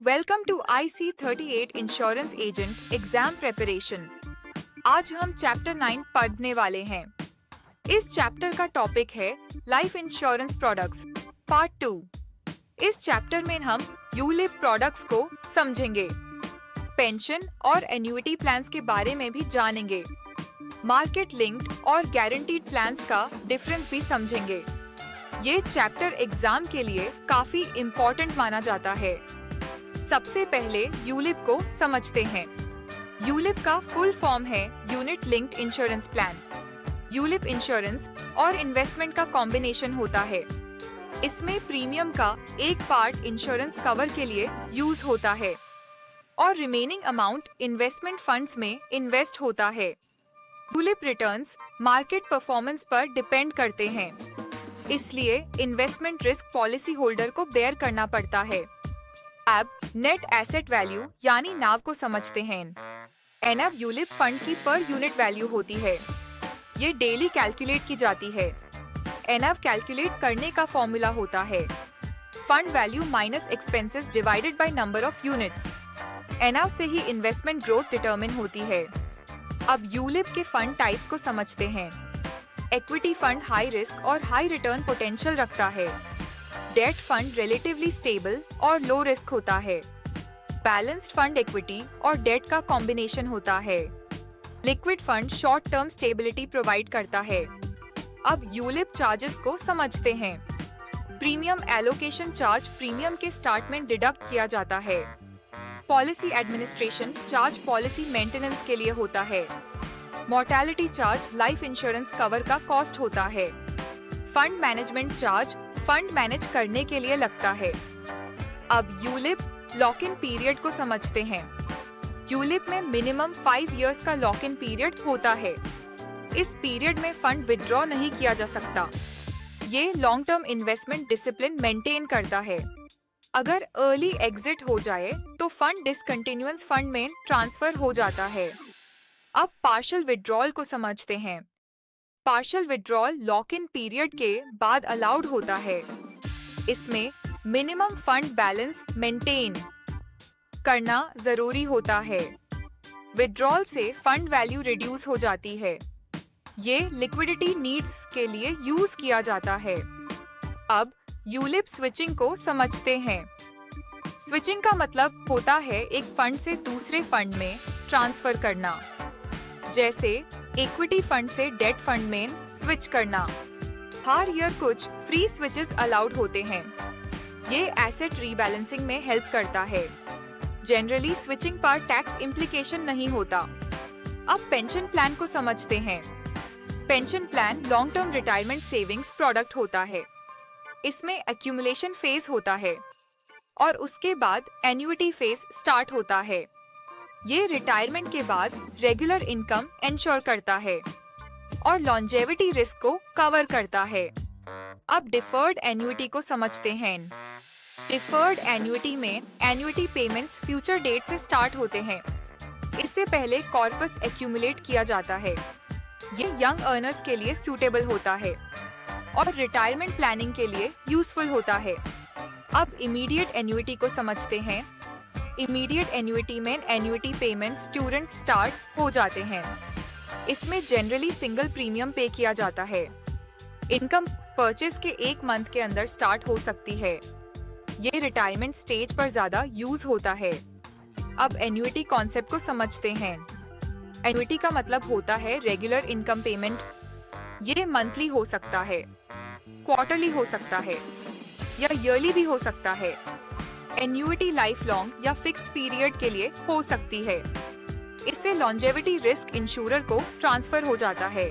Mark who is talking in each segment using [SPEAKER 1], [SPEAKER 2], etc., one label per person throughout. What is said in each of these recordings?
[SPEAKER 1] Welcome to IC38 insurance agent exam preparation. आज हम chapter 9 पढ़ने वाले हैं। इस चैप्टर का टॉपिक है लाइफ इंश्योरेंस प्रोडक्ट्स पार्ट 2। इस चैप्टर में हम यूलिप प्रोडक्ट्स को समझेंगे, पेंशन और एन्युइटी प्लान्स के बारे में भी जानेंगे, मार्केट लिंक्ड और गारंटीड प्लान्स का डिफरेंस भी समझेंगे। ये चैप्टर एग्जाम के लिए काफी इम्पोर्टेंट माना जाता है। सबसे पहले यूलिप को समझते हैं। यूलिप का फुल फॉर्म है unit linked insurance plan. ULIP insurance और इन्वेस्टमेंट का कॉम्बिनेशन होता है। इसमें प्रीमियम का एक पार्ट इंश्योरेंस कवर के लिए यूज होता है और रिमेनिंग अमाउंट इन्वेस्टमेंट फंड्स में इन्वेस्ट होता है। यूलिप रिटर्न्स मार्केट परफॉर्मेंस पर डिपेंड करते हैं, इसलिए इन्वेस्टमेंट रिस्क पॉलिसी होल्डर को बेयर करना पड़ता है। अब नेट एसेट वैल्यू यानी नाव को समझते हैं। एनएव यूलिप फंड की पर यूनिट वैल्यू होती है। ये डेली कैलकुलेट की जाती है। एनएव कैलकुलेट करने का फॉर्मूला होता है fund value minus expenses divided by number of units. NAV से ही इन्वेस्टमेंट ग्रोथ डिटरमिन होती है। अब यूलिप के फंड टाइप्स को समझते हैं। इक्विटी फंड हाई रिस्क और हाई रिटर्न पोटेंशियल रखता है। डेट फंड रिलेटिवली स्टेबल और लो रिस्क होता है। बैलेंस्ड फंड इक्विटी और डेट का कॉम्बिनेशन होता है। Liquid fund short term stability provide करता है। अब यूलिप चार्जेस को समझते हैं। प्रीमियम एलोकेशन चार्ज प्रीमियम के स्टार्ट में डिडक्ट किया जाता है। Policy administration charge policy maintenance के लिए होता है। Mortality charge life insurance cover का कॉस्ट होता है। Fund management charge fund manage करने के लिए लगता है। अब यूलिप लॉक इन पीरियड को समझते हैं। यूलिप में मिनिमम 5 इयर्स का लॉक इन पीरियड होता है। इस पीरियड में फंड विड्रॉ नहीं किया जा सकता। ये long term investment discipline maintain करता है। अगर अर्ली एग्जिट हो जाए तो फंड डिसकंटिन्यूअस फंड में ट्रांसफर हो जाता है। अब पार्शियल विड्रॉल को समझते हैं। Partial withdrawal lock in period के बाद अलाउड होता है। इसमें मिनिमम फंड बैलेंस मेंटेन करना जरूरी होता है। विड्रॉल से फंड वैल्यू रिड्यूस हो जाती है। ये लिक्विडिटी नीड्स के लिए यूज किया जाता है। अब यूलिप स्विचिंग को समझते हैं। स्विचिंग का मतलब होता है एक फंड से दूसरे फंड में ट्रांसफर करना, जैसे इक्विटी फंड से डेट फंड में स्विच करना। हर ईयर कुछ फ्री स्विचेस अलाउड होते हैं। ये एसेट रीबैलेंसिंग में हेल्प करता है। जनरली स्विचिंग पर टैक्स इम्प्लीकेशन नहीं होता। अब पेंशन प्लान को समझते हैं। Pension plan long term retirement savings product होता है। इसमें एक्यूमुलेशन फेज होता है और उसके बाद एन्युइटी फेज स्टार्ट होता है। ये रिटायरमेंट के बाद रेगुलर इनकम एंश्योर करता है और लॉन्जेविटी रिस्क को कवर करता है। अब डिफर्ड एन्युइटी को समझते हैं। डिफर्ड एन्युइटी में एन्युइटी पेमेंट्स फ्यूचर डेट से स्टार्ट होते हैं। इससे पहले कॉर्पस एक्यूमुलेट किया जाता है। ये यंग अर्नर्स के लिए सूटेबल होता है और रिटायरमेंट प्लानिंग के लिए यूजफुल होता है। अब इमीडिएट एन्युइटी को समझते हैं। इमीडिएट एन्युइटी में एन्युइटी पेमेंट्स तुरंत स्टार्ट हो जाते हैं। इसमें जनरली सिंगल प्रीमियम पे किया जाता है। इनकम परचेज के 1 मंथ के अंदर स्टार्ट हो सकती है। ये रिटायरमेंट स्टेज पर ज्यादा यूज होता है। अब एन्युइटी कॉन्सेप्ट को समझते हैं। एन्युइटी का मतलब होता है रेगुलर इनकम पेमेंट। ये मंथली हो सकता है, क्वार्टरली हो सकता है या ईयरली भी हो सकता है। एन्युइटी लाइफ लॉन्ग या फिक्स्ड पीरियड के लिए हो सकती है। इससे लॉन्जेविटी रिस्क इंश्योरर को ट्रांसफर हो जाता है।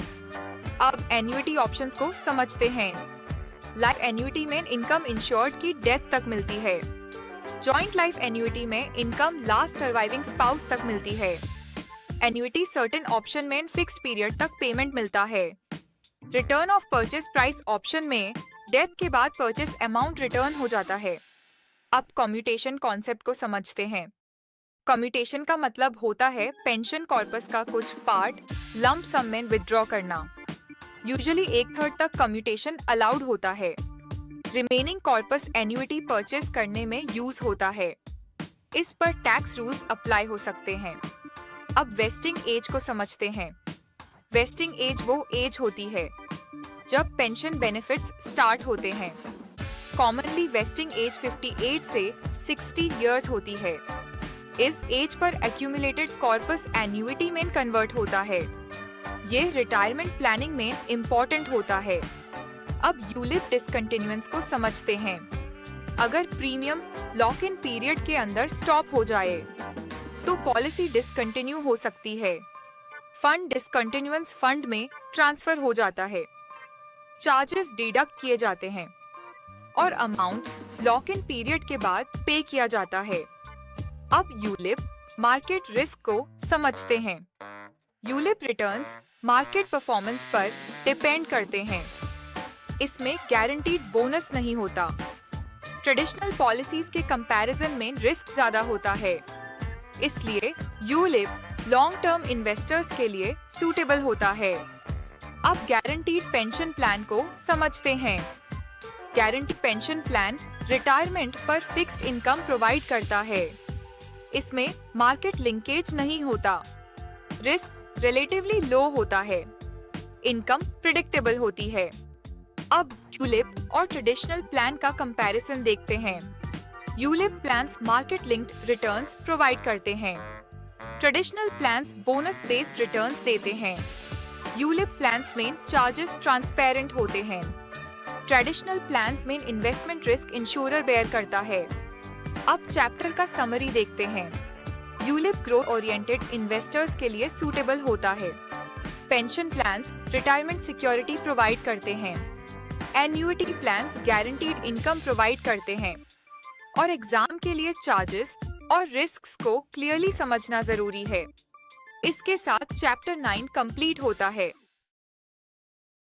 [SPEAKER 1] अब एन्युइटी ऑप्शंस को समझते हैं। लाइफ एन्युइटी में इनकम इंश्योर्ड की डेथ तक मिलती है। जॉइंट लाइफ एन्युइटी में इनकम लास्ट सर्वाइविंग स्पाउस तक मिलती है। एन्युइटी सर्टेन ऑप्शन में फिक्स्ड पीरियड तक पेमेंट मिलता है। Return of purchase price option में डेथ के बाद परचेज अमाउंट रिटर्न हो जाता है। अब कम्यूटेशन कॉन्सेप्ट को समझते हैं। कम्यूटेशन का मतलब होता है पेंशन कॉर्पस का कुछ पार्ट लंप सम में विड्रॉ करना। यूजुअली 1/3 तक कम्यूटेशन अलाउड होता है। रिमेनिंग कॉर्पस एन्युइटी परचेस करने में यूज होता है। इस पर टैक्स रूल्स अप्लाई हो सकते हैं। अब वेस्टिंग एज को समझते हैं। वेस्टिंग एज वो एज होती है जब पेंशन बेनिफिट्स स्टार्ट होते हैं। कॉमनली वेस्टिंग एज 58 से 60 इयर्स होती है। इस एज पर एक्यूमुलेटेड कॉर्पस एन्युइटी में कन्वर्ट होता है। ये रिटायरमेंट प्लानिंग में इम्पोर्टेंट होता है। अब यूलिप डिसकंटिन्यूएंस को समझते हैं। अगर प्रीमियम लॉक इन पीरियड के अंदर स्टॉप हो जाए तो पॉलिसी डिसकंटिन्यू हो सकती है। फंड डिसकंटिन्यूएंस फंड में ट्रांसफर हो जाता है, चार्जेस डिडक्ट किए जाते हैं और अमाउंट लॉक इन पीरियड के बाद पे किया जाता है। अब यूलिप मार्केट रिस्क को समझते हैं। यूलिप रिटर्न्स मार्केट परफॉर्मेंस पर डिपेंड करते हैं। इसमें गारंटीड बोनस नहीं होता। ट्रेडिशनल पॉलिसीज के कंपैरिजन में रिस्क ज्यादा होता है, इसलिए यूलिप लॉन्ग टर्म इन्वेस्टर्स के लिए सूटेबल होता है। अब गारंटीड पेंशन प्लान को समझते हैं। गारंटी पेंशन प्लान रिटायरमेंट पर फिक्स्ड इनकम प्रोवाइड करता है। इसमें मार्केट लिंकेज नहीं होता, रिस्क रिलेटिवली लो होता है, इनकम प्रिडिक्टेबल होती है। अब यूलिप और ट्रेडिशनल प्लान का कंपैरिजन देखते हैं। ULIP plans market linked returns provide करते हैं। Traditional plans bonus based returns देते हैं। यूलिप प्लान्स में चार्जेस ट्रांसपेरेंट होते हैं। ट्रेडिशनल प्लान्स में इन्वेस्टमेंट रिस्क इंश्योरर बेयर करता है। अब चैप्टर का समरी देखते हैं। यूलिप ग्रोथ ओरिएंटेड इन्वेस्टर्स के लिए सूटेबल होता है। Pension plans retirement security provide करते हैं। Annuity plans guaranteed income provide करते हैं और एग्जाम के लिए चार्जेस और रिस्क्स को क्लियरली समझना जरूरी है। इसके साथ चैप्टर 9 कंप्लीट होता है।